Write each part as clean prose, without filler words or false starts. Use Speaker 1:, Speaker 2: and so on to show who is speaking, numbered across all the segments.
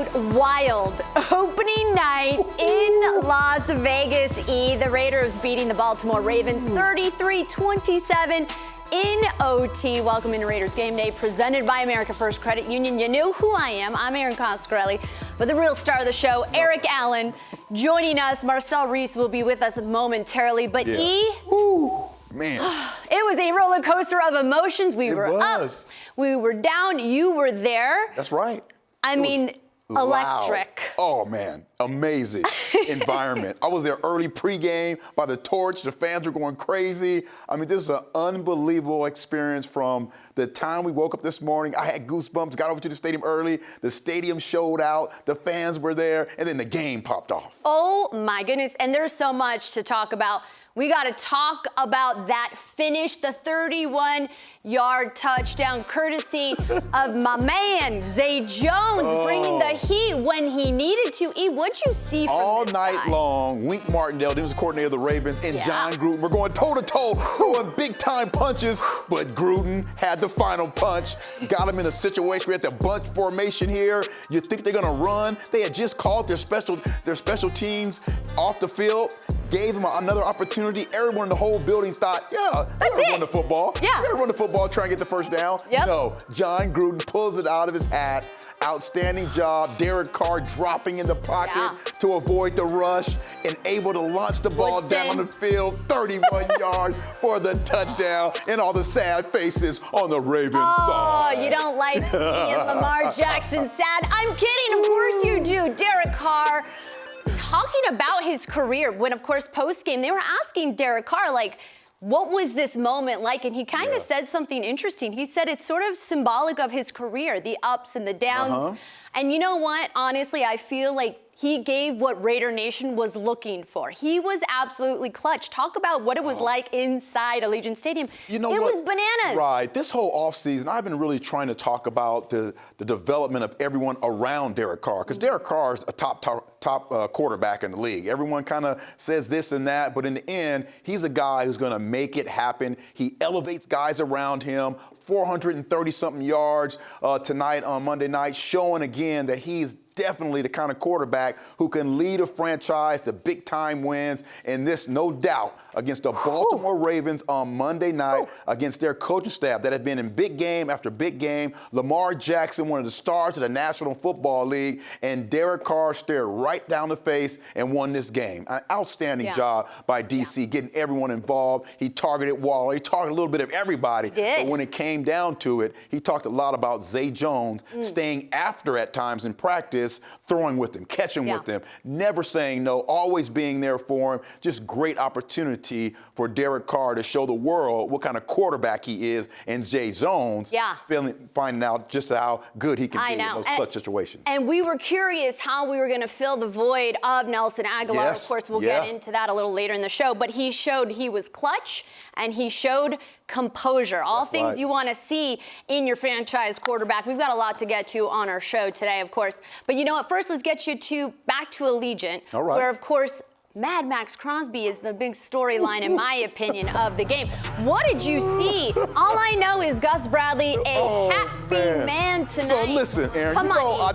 Speaker 1: absolute wild opening night in Las Vegas. The Raiders beating the Baltimore Ravens 33-27 in OT. Welcome into Raiders Game Day, presented by America First Credit Union. You know who I am. I'm Erin Coscarelli. But the real star of the show, Eric Allen, joining us. Marcel Reece will be with us momentarily. But
Speaker 2: Man.
Speaker 1: It was a roller coaster of emotions. We were up, we were down, you were there.
Speaker 2: That's right.
Speaker 1: I mean, electric.
Speaker 2: Oh, man. Amazing environment. I was there early pregame by the torch. The fans were going crazy. I mean, this is an unbelievable experience from the time we woke up this morning. I had goosebumps, got over to the stadium early. The stadium showed out. The fans were there. And then the game popped off. Oh,
Speaker 1: my goodness. And there's so much to talk about. We got to talk about that finish, the 31-yard touchdown, courtesy of my man, Zay Jones, bringing the heat when he needed to. What'd you see from
Speaker 2: all
Speaker 1: this
Speaker 2: night
Speaker 1: guy?
Speaker 2: long? Wink Martindale, he was the coordinator of the Ravens, and John Gruden were going toe-to-toe, throwing big-time punches, but Gruden had the final punch, got him in a situation where at the bunch formation here. You think they're going to run? They had just called their special teams off the field, gave him another opportunity. Everyone in the whole building thought, they're going to run the football. They're going to run the football, try and get the first down. No, John Gruden pulls it out of his hat. Outstanding job. Derek Carr dropping in the pocket to avoid the rush and able to launch the ball down the field, 31 yards for the touchdown, and all the sad faces on the Ravens side.
Speaker 1: Oh, you don't like seeing Lamar Jackson sad? I'm kidding. Of course you do. Derek Carr talking about his career when, of course, post-game, they were asking Derek Carr, like, what was this moment like? And he kind of said something interesting. He said it's sort of symbolic of his career, the ups and the downs. And you know what? Honestly, I feel like he gave what Raider Nation was looking for. He was absolutely clutch. Talk about what it was like inside Allegiant Stadium.
Speaker 2: You know
Speaker 1: it was bananas.
Speaker 2: Right. This whole offseason, I've been really trying to talk about the development of everyone around Derek Carr, because Derek Carr is a top quarterback in the league. Everyone kind of says this and that, but in the end, he's a guy who's going to make it happen. He elevates guys around him. 430-something yards tonight on Monday night, showing again that he's definitely the kind of quarterback who can lead a franchise to big-time wins, and this, no doubt, against the Baltimore Ravens on Monday night against their coaching staff that have been in big game after big game. Lamar Jackson, one of the stars of the National Football League, and Derek Carr stared right down the face and won this game. An outstanding job by D.C. getting everyone involved. He targeted Waller. He targeted a little bit of everybody. But when it came down to it, he talked a lot about Zay Jones staying after at times in practice, throwing with him, catching with him, never saying no, always being there for him. Just great opportunity for Derek Carr to show the world what kind of quarterback he is, and Zay Jones finding out just how good he can be in those clutch situations.
Speaker 1: And we were curious how we were going to fill the void of Nelson Aguilar. Of course, we'll get into that a little later in the show, but he showed he was clutch, and he showed composure, all things you want to see in your franchise quarterback. We've got a lot to get to on our show today, of course. But you know what? First, let's get you back to Allegiant, where, of course, Mad Max Crosby is the big storyline, in my opinion, of the game. What did you see? All I know is Gus Bradley, a happy man tonight.
Speaker 2: So listen, Erin, I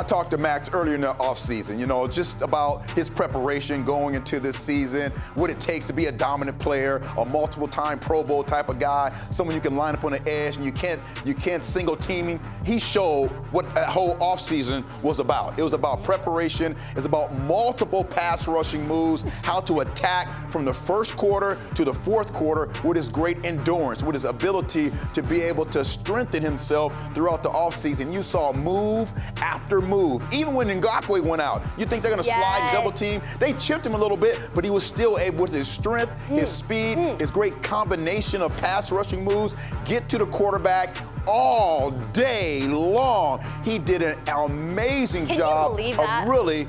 Speaker 2: talked to Max earlier in the offseason, just about his preparation going into this season, what it takes to be a dominant player, a multiple-time Pro Bowl type of guy, someone you can line up on the edge and you can't single teaming. He showed what that whole offseason was about. It was about preparation. It's about multiple pass rushing moves, how to attack from the first quarter to the fourth quarter with his great endurance, with his ability to be able to strengthen himself throughout the offseason. You saw move after move. Even when Ngakoue went out, you think they're going to slide and double team. They chipped him a little bit, but he was still able, with his strength, his speed, his great combination of pass rushing moves, get to the quarterback all day long. He did an amazing job of really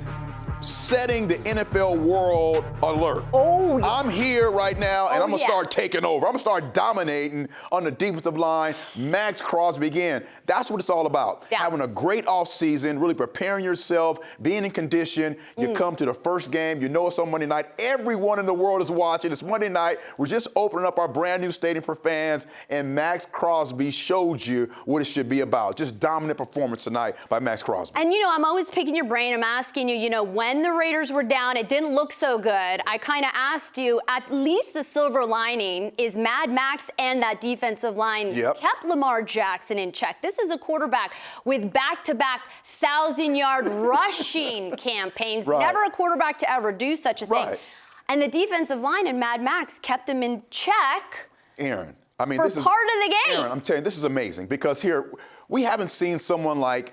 Speaker 2: setting the NFL world alert.
Speaker 1: Oh, yeah.
Speaker 2: I'm here right now, and I'm going to start taking over. I'm going to start dominating on the defensive line. Max Crosby again. That's what it's all about.
Speaker 1: Yeah.
Speaker 2: Having a great offseason, really preparing yourself, being in condition. You come to the first game. You know it's on Monday night. Everyone in the world is watching. It's Monday night. We're just opening up our brand new stadium for fans, and Max Crosby showed you what it should be about. Just dominant performance tonight by Max Crosby.
Speaker 1: And, I'm always picking your brain. I'm asking you, when the Raiders were down, it didn't look so good. I kind of asked you, at least the silver lining is Mad Max and that defensive line kept Lamar Jackson in check. This is a quarterback with back-to-back 1,000-yard rushing campaigns.
Speaker 2: Right.
Speaker 1: Never a quarterback to ever do such a thing. And the defensive line and Mad Max kept him in check.
Speaker 2: Aaron,
Speaker 1: this is part of the game.
Speaker 2: Aaron, I'm telling you, this is amazing because here we haven't seen someone like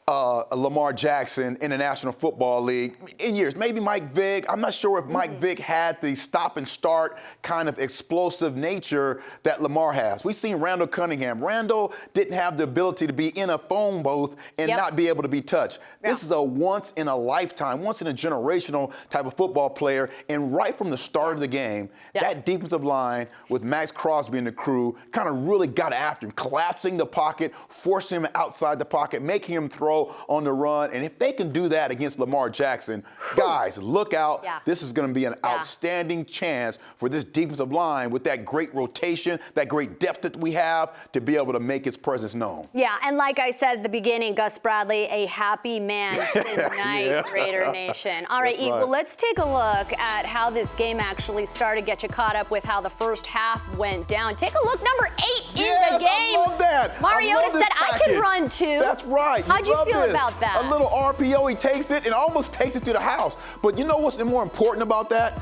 Speaker 2: Lamar Jackson in the National Football League in years. Maybe Mike Vick. I'm not sure if Mike Vick had the stop and start kind of explosive nature that Lamar has. We've seen Randall Cunningham. Randall didn't have the ability to be in a phone booth and not be able to be touched. This is a once in a lifetime, once in a generational type of football player. And right from the start of the game, that defensive line with Max Crosby and the crew kind of really got after him, collapsing the pocket, forcing him outside the pocket, making him throw on the run. And if they can do that against Lamar Jackson, guys, look out. This is going to be an outstanding chance for this defensive line with that great rotation, that great depth that we have to be able to make its presence known.
Speaker 1: Yeah, and like I said at the beginning, Gus Bradley, a happy man tonight, Raider Nation. All right, well, let's take a look at how this game actually started, get you caught up with how the first half went down. Take a look, number 8 in the game.
Speaker 2: I love that.
Speaker 1: Mariota said, I can run too.
Speaker 2: That's right.
Speaker 1: How'd you feel about that?
Speaker 2: A little RPO, he takes it and almost takes it to the house. But you know what's more important about that?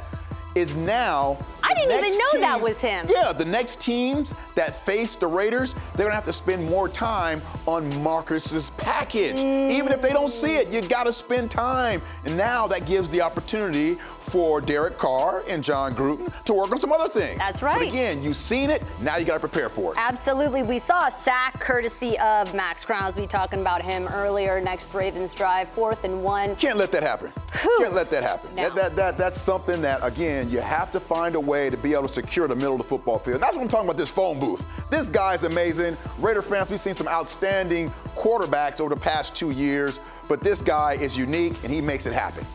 Speaker 2: Is now
Speaker 1: I didn't even know that was him.
Speaker 2: Yeah, the next teams that face the Raiders, they're gonna have to spend more time on Marcus's package. Even if they don't see it, you gotta spend time. And now that gives the opportunity for Derek Carr and John Gruden to work on some other things.
Speaker 1: That's right.
Speaker 2: But again, you've seen it, now you gotta prepare for it.
Speaker 1: Absolutely. We saw a sack courtesy of Max Crosby, talking about him earlier. Next Ravens drive, 4th and 1.
Speaker 2: Can't let that happen. Can't let that happen.
Speaker 1: No.
Speaker 2: That's something that, again, you have to find a way to be able to secure the middle of the football field. That's what I'm talking about, this phone booth. This guy's amazing. Raider fans, we've seen some outstanding quarterbacks over the past 2 years, but this guy is unique, and he makes it happen.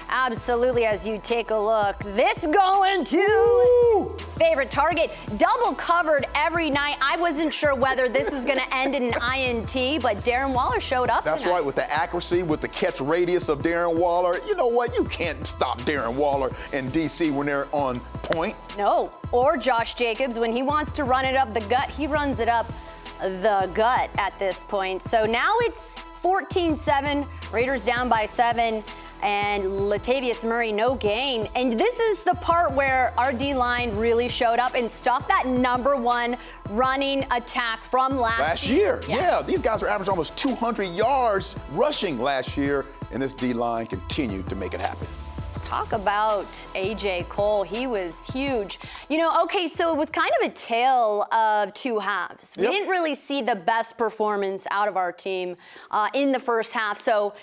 Speaker 1: Absolutely, as you take a look. This going to favorite target. Double covered every night. I wasn't sure whether this was going to end in an INT, but Darren Waller showed up
Speaker 2: That's
Speaker 1: tonight.
Speaker 2: right, with the accuracy, with the catch radius of Darren Waller. You know what? You can't stop Darren Waller in D.C. when they're on point.
Speaker 1: No, or Josh Jacobs. When he wants to run it up the gut, he runs it up the gut at this point. So now it's 14-7, Raiders down by 7. And Latavius Murray, no gain. And this is the part where our D-line really showed up and stopped that #1 running attack from last
Speaker 2: year. Yeah, these guys were averaging almost 200 yards rushing last year, and this D-line continued to make it happen.
Speaker 1: Talk about A.J. Cole. He was huge. Okay, so it was kind of a tale of two halves. We didn't really see the best performance out of our team in the first half. So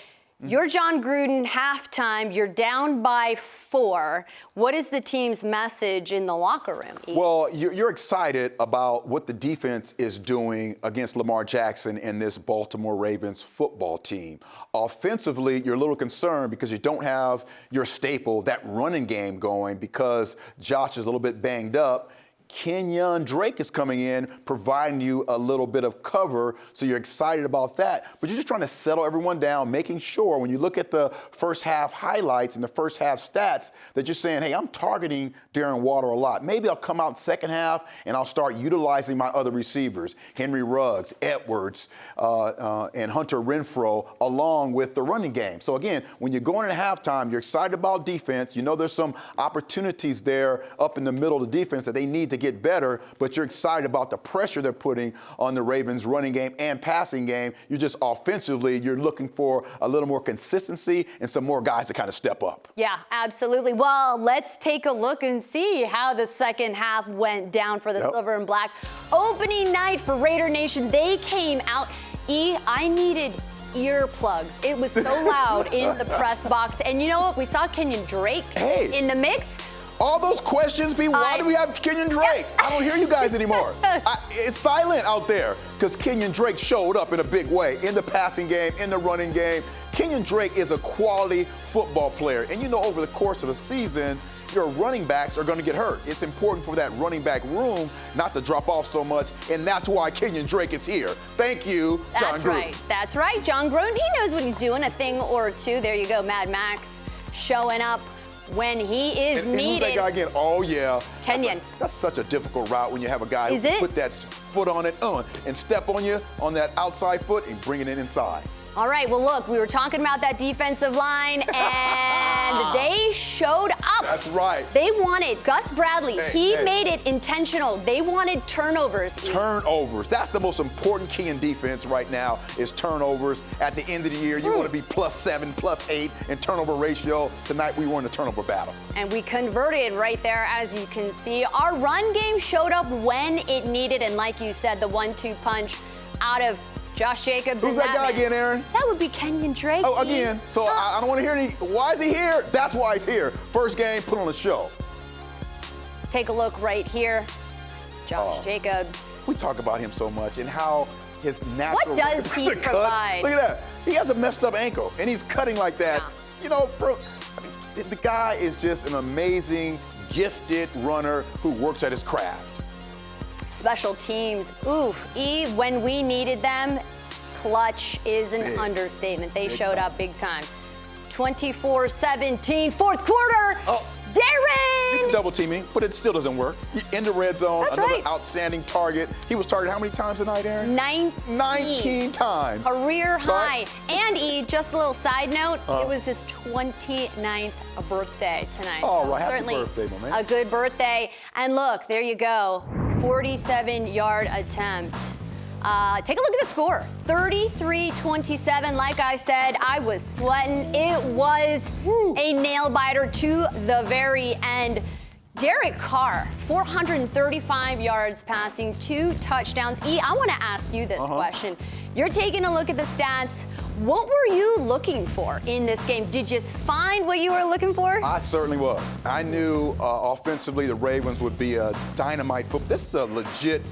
Speaker 1: you're John Gruden, halftime, you're down by 4. What is the team's message in the locker room?
Speaker 2: Well, you're excited about what the defense is doing against Lamar Jackson and this Baltimore Ravens football team. Offensively, you're a little concerned because you don't have your staple, that running game going, because Josh is a little bit banged up. Kenyon Drake is coming in, providing you a little bit of cover, so you're excited about that. But you're just trying to settle everyone down, making sure when you look at the first half highlights and the first half stats that you're saying, hey, I'm targeting Darren Waller a lot. Maybe I'll come out second half and I'll start utilizing my other receivers, Henry Ruggs, Edwards, and Hunter Renfrow, along with the running game. So again, when you're going into halftime, you're excited about defense. You know there's some opportunities there up in the middle of the defense that they need to get better, but you're excited about the pressure they're putting on the Ravens running game and passing game. You're just offensively, you're looking for a little more consistency and some more guys to kind of step up.
Speaker 1: Yeah, absolutely. Well, let's take a look and see how the second half went down for the Silver and Black. Opening night for Raider Nation. They came out. I needed earplugs. It was so loud in the press box. And you know what? We saw Kenyon Drake in the mix.
Speaker 2: All those questions, why do we have Kenyon Drake? I don't hear you guys anymore. It's silent out there because Kenyon Drake showed up in a big way in the passing game, in the running game. Kenyon Drake is a quality football player. And you know, over the course of a season, your running backs are going to get hurt. It's important for that running back room not to drop off so much, and that's why Kenyon Drake is here. Thank you, John Gruden.
Speaker 1: That's right, John Gruden. He knows what he's doing, a thing or two. There you go, Mad Max showing up when he is needed.
Speaker 2: Who's that guy again? Oh, yeah.
Speaker 1: Kenyon.
Speaker 2: That's such a difficult route when you have a guy who put that foot on it and step on you on that outside foot and bring it inside.
Speaker 1: All right, well, look, we were talking about that defensive line, and they showed up.
Speaker 2: That's right.
Speaker 1: They wanted Gus Bradley. He made it intentional. They wanted turnovers.
Speaker 2: Turnovers. That's the most important key in defense right now is turnovers. At the end of the year, you want to be +7, +8 in turnover ratio. Tonight, we were in a turnover battle.
Speaker 1: And we converted right there, as you can see. Our run game showed up when it needed, and like you said, the 1-2 punch out of Josh Jacobs.
Speaker 2: Who's that guy again, Erin?
Speaker 1: That would be Kenyon Drake.
Speaker 2: Oh, again. So I don't want to hear any. Why is he here? That's why he's here. First game, put on a show.
Speaker 1: Take a look right here. Josh Jacobs.
Speaker 2: We talk about him so much and how his natural.
Speaker 1: What does he provide?
Speaker 2: Look at that. He has a messed up ankle and he's cutting like that.
Speaker 1: Yeah.
Speaker 2: You know, the guy is just an amazing, gifted runner who works at his craft.
Speaker 1: Special teams, when we needed them, clutch is an understatement. They showed up big time. 24-17, fourth quarter. Darren!
Speaker 2: You can double team me, but it still doesn't work. In the red zone,
Speaker 1: That's
Speaker 2: another
Speaker 1: right.
Speaker 2: outstanding target. He was targeted how many times tonight, Erin? 19 times.
Speaker 1: Career high. And just a little side note, it was his 29th birthday tonight.
Speaker 2: Oh,
Speaker 1: so
Speaker 2: right. Happy
Speaker 1: certainly
Speaker 2: birthday, my man.
Speaker 1: A good birthday. And look, there you go. 47-yard attempt. Take a look at the score. 33-27. Like I said, I was sweating. It was a nail-biter to the very end. Derek Carr, 435 yards passing, 2 touchdowns. I want to ask you this question. You're taking a look at the stats. What were you looking for in this game? Did you find what you were looking for?
Speaker 2: I certainly was. I knew offensively the Ravens would be a dynamite football. This is a legit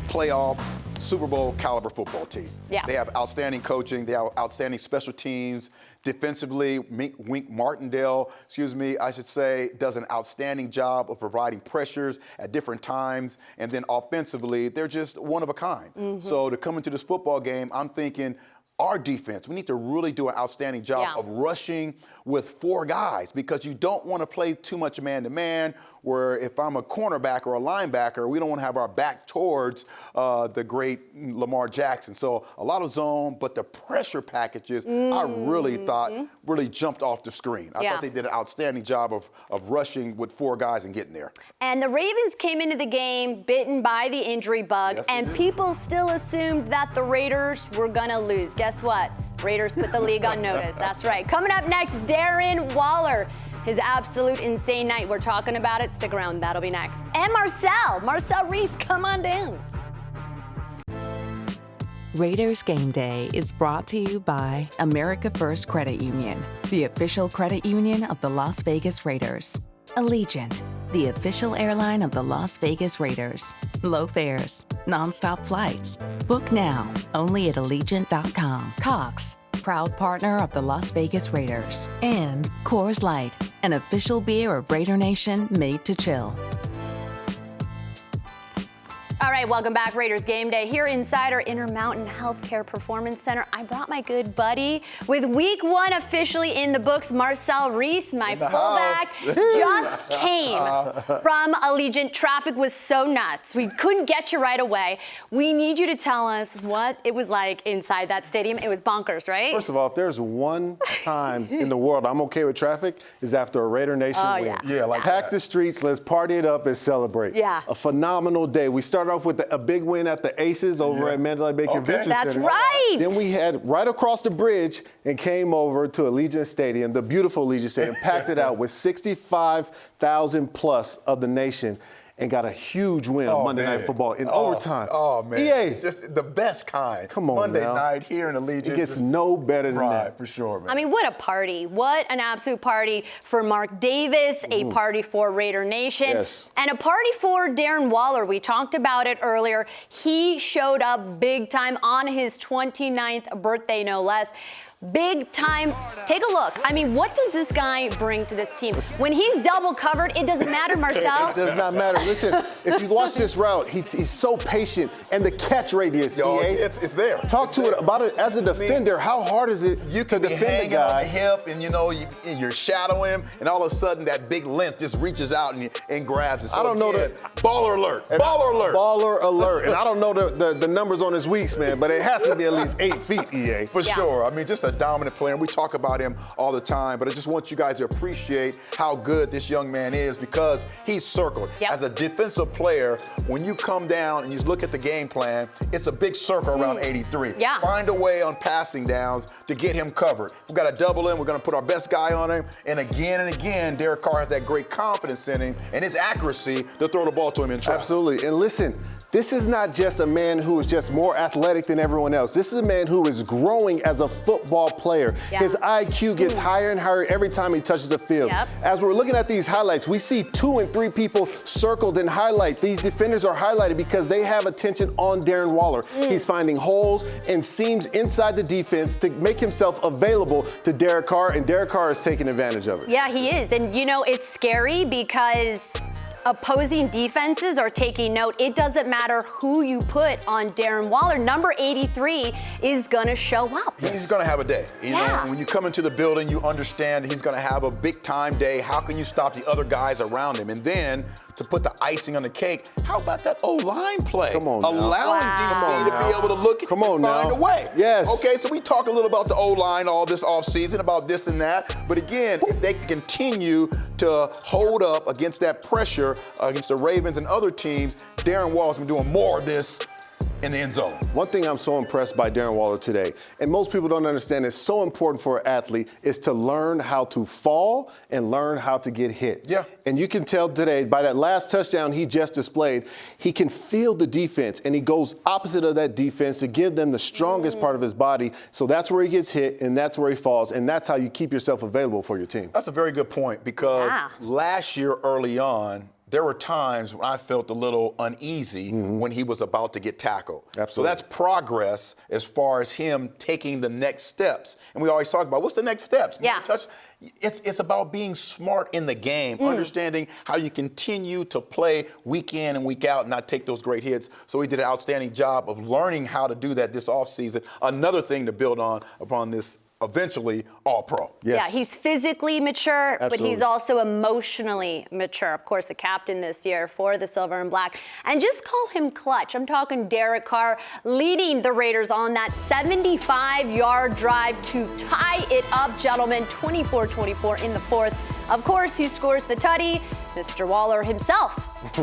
Speaker 2: playoff Super Bowl caliber football team.
Speaker 1: Yeah.
Speaker 2: They have outstanding coaching. They have outstanding special teams. Defensively, Wink Martindale, does an outstanding job of providing pressures at different times. And then offensively, they're just one of a kind. So to come into this football game, I'm thinking, our defense, we need to really do an outstanding job of rushing with 4 guys because you don't want to play too much man-to-man where if I'm a cornerback or a linebacker, we don't want to have our back towards the great Lamar Jackson. So a lot of zone, but the pressure packages, I really thought really jumped off the screen. I thought they did an outstanding job of rushing with 4 guys and getting there.
Speaker 1: And the Ravens came into the game bitten by the injury bug, and people still assumed that the Raiders were going to lose. Guess what? Raiders put the league on notice. That's right. Coming up next, Darren Waller. His absolute insane night. We're talking about it. Stick around. That'll be next. And Marcel Reece, come on down.
Speaker 3: Raiders Game Day is brought to you by America First Credit Union, the official credit union of the Las Vegas Raiders. Allegiant, the official airline of the Las Vegas Raiders. Low fares, nonstop flights. Book now, only at Allegiant.com. Cox, proud partner of the Las Vegas Raiders. And Coors Light, an official beer of Raider Nation made to chill.
Speaker 1: All right, welcome back, Raiders Game Day. Here inside our Intermountain Healthcare Performance Center, I brought my good buddy with Week 1 officially in the books, Marcel Reece, my fullback, just came from Allegiant. Traffic was so nuts. We couldn't get you right away. We need you to tell us what it was like inside that stadium. It was bonkers, right?
Speaker 4: First of all, if there's one time in the world I'm okay with traffic, is after a Raider Nation win.
Speaker 2: Yeah, like
Speaker 4: Pack the streets, let's party it up and celebrate.
Speaker 1: Yeah.
Speaker 4: A phenomenal day. We started off with a big win at the Aces over at Mandalay Bay Convention
Speaker 1: That's
Speaker 4: Center.
Speaker 1: right.
Speaker 4: Then we had right across the bridge and came over to Allegiant Stadium, the beautiful Allegiant Stadium, packed it out with 65,000 plus of the nation. and got a huge win on Monday Night Football in overtime.
Speaker 2: Oh, man.
Speaker 4: EA.
Speaker 2: Just the best kind.
Speaker 4: Come on
Speaker 2: Monday
Speaker 4: now.
Speaker 2: night here in Allegiant.
Speaker 4: It gets no better than that.
Speaker 2: For sure, man.
Speaker 1: I mean, what a party. What an absolute party for Mark Davis, a party for Raider Nation, and a party for Darren Waller. We talked about it earlier. He showed up big time on his 29th birthday, no less. Big time. Take a look. I mean, what does this guy bring to this team? When he's double covered, it doesn't matter, Marcel.
Speaker 4: It does not matter. Listen, if you watch this route, he's so patient, and the catch radius, EA.
Speaker 2: It's there.
Speaker 4: Talk to it about it as a defender. How hard is it to defend a guy?
Speaker 2: On the hip, and you're shadowing him, and all of a sudden that big length just reaches out and grabs it. So
Speaker 4: I don't know
Speaker 2: baller alert. Baller alert.
Speaker 4: Baller alert. And I don't know the numbers on his weeks, man, but it has to be at least 8 feet, EA.
Speaker 2: For sure. I mean, just a dominant player. And we talk about him all the time, but I just want you guys to appreciate how good this young man is because he's circled. As a defensive player, when you come down and you look at the game plan, it's a big circle around 83. Find a way on passing downs to get him covered. If we've got to double him, we're going to put our best guy on him. And again, Derek Carr has that great confidence in him and his accuracy to throw the ball to him in traffic.
Speaker 4: Absolutely. And listen, this is not just a man who is just more athletic than everyone else. This is a man who is growing as a football player. His IQ gets higher and higher every time he touches the field. As we're looking at these highlights, we see 2 and 3 people circled and highlight. These defenders are highlighted because they have attention on Darren Waller. He's finding holes and seams inside the defense to make himself available to Derek Carr, and Derek Carr is taking advantage of it.
Speaker 1: Yeah, he is. And, it's scary because opposing defenses are taking note. It doesn't matter who you put on Darren Waller. Number 83 is going to show up.
Speaker 2: He's going to have a day. You know, when you come into the building, you understand he's going to have a big-time day. How can you stop the other guys around him? And then to put the icing on the cake, how about that O-line play?
Speaker 4: Come on now.
Speaker 2: Allowing DC to be able to look at and find a way.
Speaker 4: Yes.
Speaker 2: Okay, so we talk a little about the O-line all this offseason, about this and that. But again, if they continue to hold up against that pressure against the Ravens and other teams, Darren Waller's been doing more of this in the end zone.
Speaker 4: One thing I'm so impressed by Darren Waller today, and most people don't understand, it's so important for an athlete, is to learn how to fall and learn how to get hit. And you can tell today, by that last touchdown he just displayed, he can feel the defense, and he goes opposite of that defense to give them the strongest part of his body. So that's where he gets hit, and that's where he falls, and that's how you keep yourself available for your team.
Speaker 2: That's a very good point, because last year early on, there were times when I felt a little uneasy when he was about to get tackled. So that's progress as far as him taking the next steps. And we always talk about, what's the next steps? It's about being smart in the game, understanding how you continue to play week in and week out and not take those great hits. So he did an outstanding job of learning how to do that this offseason. Another thing to build on upon this eventually All-Pro.
Speaker 1: Yeah, he's physically mature, but he's also emotionally mature. Of course, the captain this year for the Silver and Black. And just call him clutch. I'm talking Derek Carr leading the Raiders on that 75-yard drive to tie it up, gentlemen, 24-24 in the fourth. Of course, who scores the tutty? Mr. Waller himself.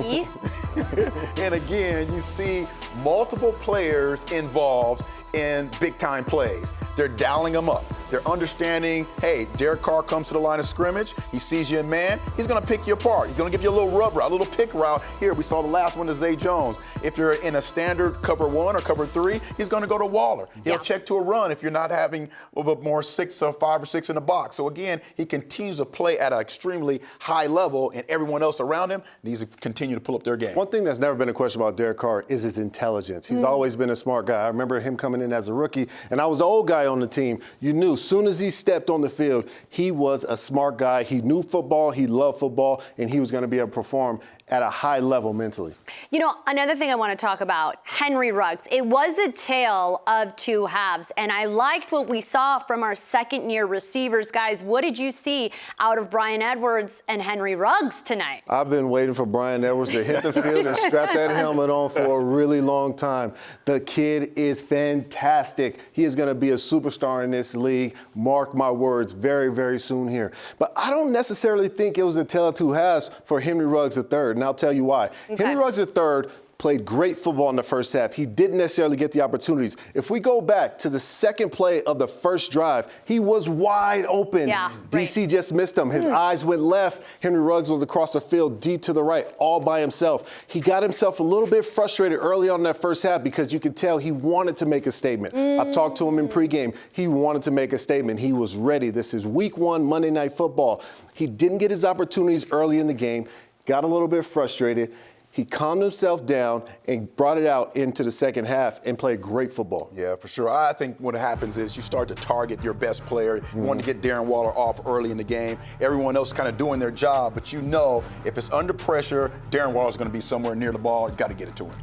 Speaker 2: And again, you see multiple players involved in big-time plays. They're dialing them up. They're understanding, hey, Derek Carr comes to the line of scrimmage. He sees you in man. He's going to pick you apart. He's going to give you a little rub route, a little pick route. Here, we saw the last one to Zay Jones. If you're in a standard cover 1 or cover 3, he's going to go to Waller. He'll check to a run if you're not having a little bit more 6 or 5 or 6 in the box. So again, he continues to play at an extremely high level, and everyone else around him needs to continue to pull up their game.
Speaker 4: One thing that's never been a question about Derek Carr is his intelligence. He's always been a smart guy. I remember him coming in as a rookie, and I was the old guy on the team. You knew as soon as he stepped on the field, he was a smart guy. He knew football, he loved football, and he was going to be able to perform at a high level mentally.
Speaker 1: You know, another thing I want to talk about, Henry Ruggs. It was a tale of two halves, and I liked what we saw from our second-year receivers. Guys, what did you see out of Bryan Edwards and Henry Ruggs tonight?
Speaker 4: I've been waiting for Bryan Edwards to hit the field and strap that helmet on for a really long time. The kid is fantastic. He is going to be a superstar in this league. Mark my words, very, very soon here. But I don't necessarily think it was a tale of two halves for Henry Ruggs III. And I'll tell you why. Henry Ruggs III played great football in the first half. He didn't necessarily get the opportunities. If we go back to the second play of the first drive, he was wide open.
Speaker 1: Yeah,
Speaker 4: DC just missed him. His eyes went left. Henry Ruggs was across the field, deep to the right, all by himself. He got himself a little bit frustrated early on in that first half because you could tell he wanted to make a statement. I talked to him in pregame. He wanted to make a statement. He was ready. This is week 1, Monday Night Football. He didn't get his opportunities early in the game, got a little bit frustrated. He calmed himself down and brought it out into the second half and played great football.
Speaker 2: Yeah, for sure. I think what happens is you start to target your best player. You want to get Darren Waller off early in the game. Everyone else kind of doing their job, but you know if it's under pressure, Darren Waller's going to be somewhere near the ball. You got to get it to him.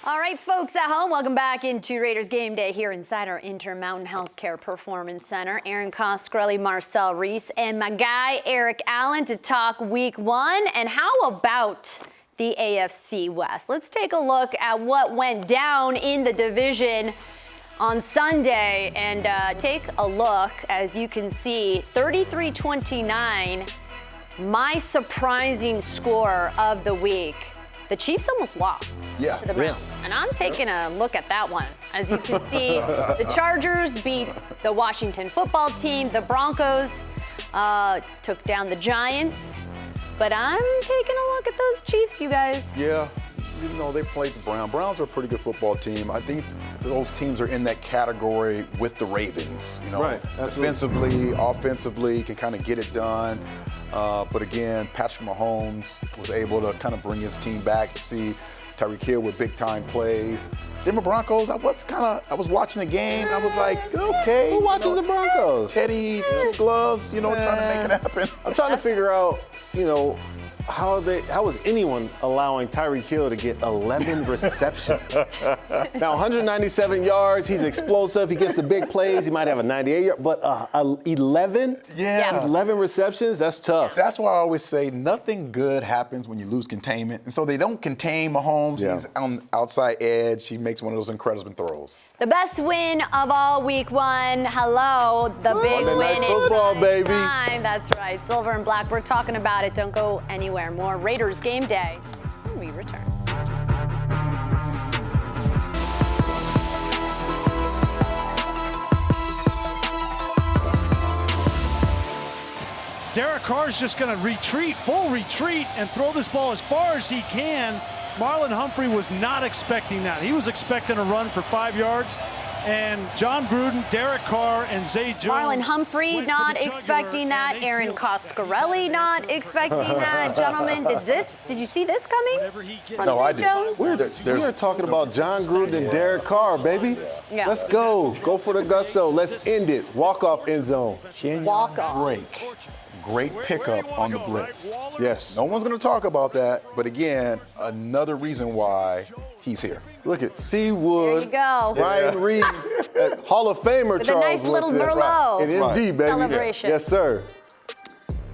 Speaker 1: All right, folks at home, welcome back into Raiders Game Day here inside our Intermountain Healthcare Performance Center. Erin Coscarelli, Marcel, Reece, and my guy, Eric Allen, to talk week 1. And how about the AFC West? Let's take a look at what went down in the division on Sunday and take a look. As you can see, 33-29, my surprising score of the week. The Chiefs almost lost to the Browns. And I'm taking a look at that one. As you can see, the Chargers beat the Washington football team. The Broncos took down the Giants. But I'm taking a look at those Chiefs, you guys.
Speaker 2: Yeah, you know, they played the Browns. Browns are a pretty good football team. I think those teams are in that category with the Ravens. You know, defensively, offensively, can kind of get it done. But again, Patrick Mahomes was able to kind of bring his team back to see Tyreek Hill with big-time plays. Denver Broncos, I was watching the game, and I was like, okay.
Speaker 4: Who watches the Broncos?
Speaker 2: Teddy, 2 gloves, trying to make it happen.
Speaker 4: I'm trying to figure out, how was anyone allowing Tyreek Hill to get 11 receptions? Now, 197 yards, he's explosive, he gets the big plays, he might have a 98-yard, but 11?
Speaker 2: Yeah.
Speaker 4: 11 receptions, that's tough.
Speaker 2: That's why I always say nothing good happens when you lose containment. And so they don't contain Mahomes. Yeah. He's on the outside edge. He makes one of those incredible throws.
Speaker 1: The best win of all week 1. Hello, the big win in
Speaker 4: football, baby.
Speaker 1: Time. That's right. Silver and black. We're talking about it. Don't go anywhere. More Raiders Game Day when we return.
Speaker 5: Derek Carr's just going to retreat, full retreat, and throw this ball as far as he can. Marlon Humphrey was not expecting that. He was expecting a run for 5 yards. And John Gruden, Derek Carr, and Zay Jones.
Speaker 1: Marlon Humphrey not expecting that. Erin Coscarelli not expecting that. Gentlemen, did you see this coming?
Speaker 2: No, I didn't.
Speaker 4: We're talking about John Gruden and Derek Carr, baby.
Speaker 1: Yeah.
Speaker 4: Let's go. Go for the gusto. Let's end it. Walk-off end zone.
Speaker 1: Walk-off.
Speaker 2: Break. Great pickup on the blitz.
Speaker 4: Yes.
Speaker 2: No one's going to talk about that, but again, another reason why he's here.
Speaker 4: Look at Seawood.
Speaker 1: There you go.
Speaker 4: Ryan Reeves, Hall of Famer
Speaker 1: With
Speaker 4: Charles
Speaker 1: a nice little
Speaker 4: Woodson.
Speaker 1: Merlot
Speaker 4: And MD, baby.
Speaker 1: celebration.
Speaker 4: Yes, sir.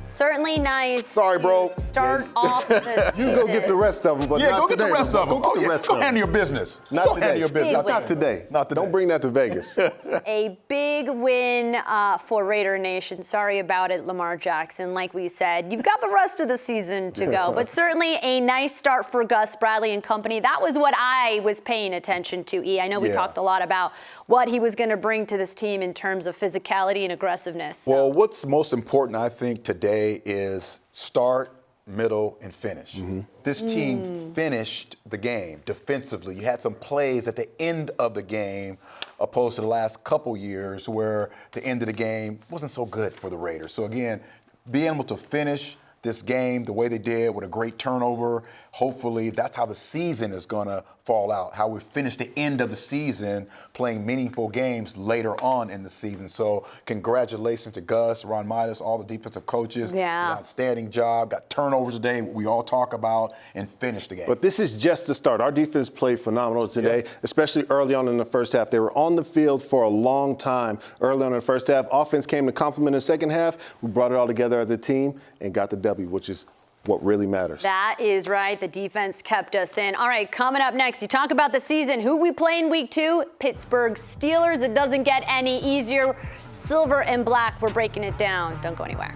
Speaker 1: Certainly nice.
Speaker 2: Sorry, bro.
Speaker 1: Start off the season.
Speaker 4: You go get the rest of them, but not
Speaker 2: go
Speaker 4: today.
Speaker 2: get the rest of them.
Speaker 4: Go
Speaker 2: handle your business.
Speaker 4: Not today.
Speaker 2: Handle your business.
Speaker 4: Not today.
Speaker 2: Not today.
Speaker 4: Don't bring that to Vegas.
Speaker 1: A big win for Raider Nation. Sorry about it, Lamar Jackson. Like we said, you've got the rest of the season to go. But certainly a nice start for Gus Bradley and company. That was what I was paying attention to, E. I know we talked a lot about what he was going to bring to this team in terms of physicality and aggressiveness. So.
Speaker 2: Well, what's most important, I think, today is start, middle, and finish. Mm-hmm. This team finished the game defensively. You had some plays at the end of the game opposed to the last couple years where the end of the game wasn't so good for the Raiders. So, again, being able to finish this game the way they did with a great turnover, hopefully that's how the season is going to fall out, how we finish the end of the season playing meaningful games later on in the season. So congratulations to Gus, Ron Midas, all the defensive coaches.
Speaker 1: Yeah.
Speaker 2: Outstanding job. Got turnovers today, we all talk about, and finished the game.
Speaker 4: But this is just the start. Our defense played phenomenal today, especially early on in the first half. They were on the field for a long time early on in the first half. Offense came to complement in the second half. We brought it all together as a team and got the W, which is what really matters.
Speaker 1: That is right. The defense kept us in. All right, coming up next, you talk about the season. Who we play in week 2? Pittsburgh Steelers. It doesn't get any easier. Silver and black, we're breaking it down. Don't go anywhere.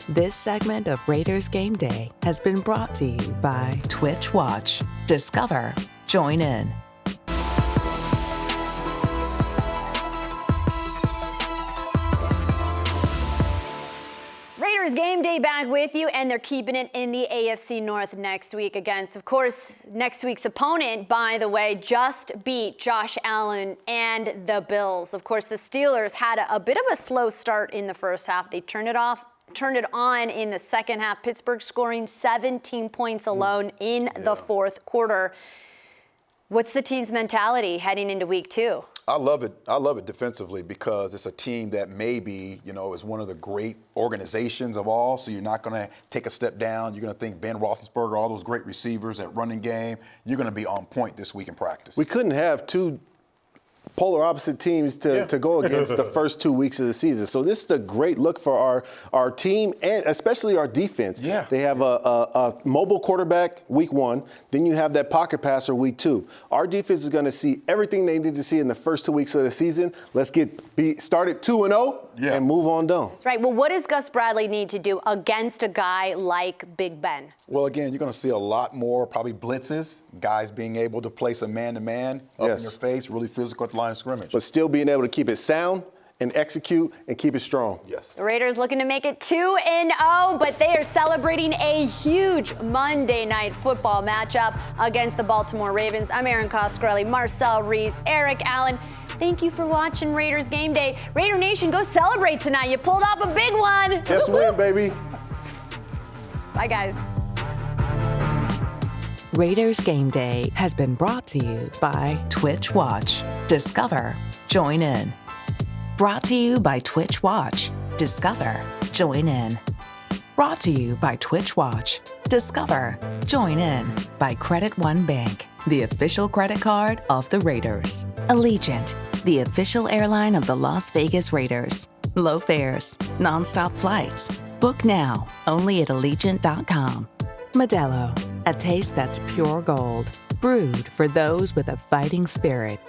Speaker 3: This segment of Raiders Game Day has been brought to you by Twitch Watch. Discover. Join in.
Speaker 1: Raiders Game Day back with you, and they're keeping it in the AFC North next week against, of course, next week's opponent, by the way, just beat Josh Allen and the Bills. Of course, the Steelers had a bit of a slow start in the first half. They turned it on in the second half. Pittsburgh scoring 17 points alone in the fourth quarter. What's the team's mentality heading into week 2?
Speaker 2: I love it. I love it defensively because it's a team that maybe, is one of the great organizations of all. So you're not going to take a step down. You're going to think Ben Roethlisberger, all those great receivers, that running game. You're going to be on point this week in practice.
Speaker 4: We couldn't have two polar opposite teams to go against the first 2 weeks of the season. So this is a great look for our team and especially our defense.
Speaker 2: Yeah.
Speaker 4: They have a mobile quarterback week 1. Then you have that pocket passer week 2. Our defense is going to see everything they need to see in the first 2 weeks of the season. Let's be started 2-0 and move on down.
Speaker 1: That's right. Well, what does Gus Bradley need to do against a guy like Big Ben?
Speaker 2: Well, again, you're going to see a lot more probably blitzes, guys being able to place a man-to-man up in your face, really physical at the line of scrimmage.
Speaker 4: But still being able to keep it sound and execute and keep it strong.
Speaker 2: Yes.
Speaker 1: The Raiders looking to make it 2-0, but they are celebrating a huge Monday Night Football matchup against the Baltimore Ravens. I'm Erin Coscarelli, Marcel, Reece, Eric Allen. Thank you for watching Raiders Game Day. Raider Nation, go celebrate tonight. You pulled off a big one.
Speaker 4: Just win, baby.
Speaker 1: Bye, guys.
Speaker 3: Raiders Game Day has been brought to you by Twitch Watch. Discover. Join in. Brought to you by Twitch Watch. Discover. Join in. Brought to you by Twitch Watch. Discover. Join in. By Credit One Bank, the official credit card of the Raiders. Allegiant, the official airline of the Las Vegas Raiders. Low fares, nonstop flights. Book now, only at Allegiant.com. Modelo, a taste that's pure gold. Brewed for those with a fighting spirit.